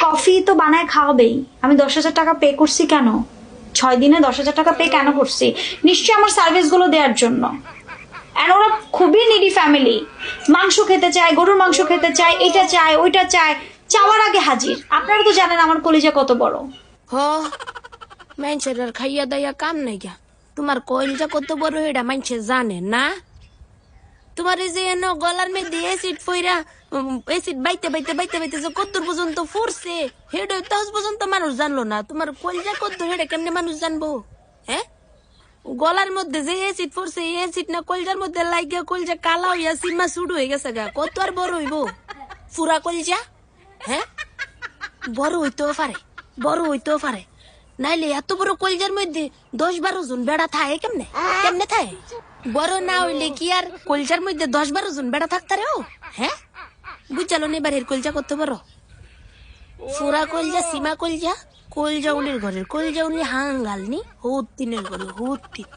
Coffee তো বানায় খাওয়াবেই। আমি 10,000 টাকা পে করছি কেন? 6 দিনে 10,000 টাকা পে কেন করছি? নিশ্চয়ই আমার সার্ভিস গুলো দেওয়ার জন্য। আর ওরা খুবই নিডি ফ্যামিলি, মাংস খেতে চায়, গরুর মাংস খেতে চায়, এটা চায় ওইটা চায়, চাওয়ার আগে হাজির। আপনারা তো জানেন আমার কলিজা কত বড়। হ মানুষের আর খাইয়া দাইয়া কাম নাই গা। তোমার কইলজা কত বড় এটা মানুষে জানে না। তোমার এই যে এনো গলার মধ্যে এসিড ফইরা এসিড বাইতে বাইতে বাইতে বাইতে যে কত পর্যন্ত ফুরছে হেডে তাজ পর্যন্ত মানুষ জানলো না। তোমার কইলজা কত হেডে কেমনে মানুষ জানবো? হ্যাঁ, গলার মধ্যে যে এসিড পড়ছে এই এসিড না কলজার মধ্যে লাগিয়া কলজা কালা হইয়া সিমা শুরু হয়ে গেছে গা। কত আর বড় হইব ফুরা কলজা? হ্যাঁ, বড় হইতেও পারে, বড় হইতেও পারে। নাইলে এত বড় কলজার মধ্যে 10-12 জন বেড়া থাকে কেমনে? কেমনে থাকে? বড় না হইলে কি আর কলজার মধ্যে 10-12 জন বেড়া থাকতারে? ও হ্যাঁ, বুঝালো নি বাড়ির কলজা কত বড়। ফুরা কলজা সীমা কলজা, কলজা উনির ঘরের কলজা উনি হাঙ্গাল নি হুত তিনের ঘরে হুত তিন।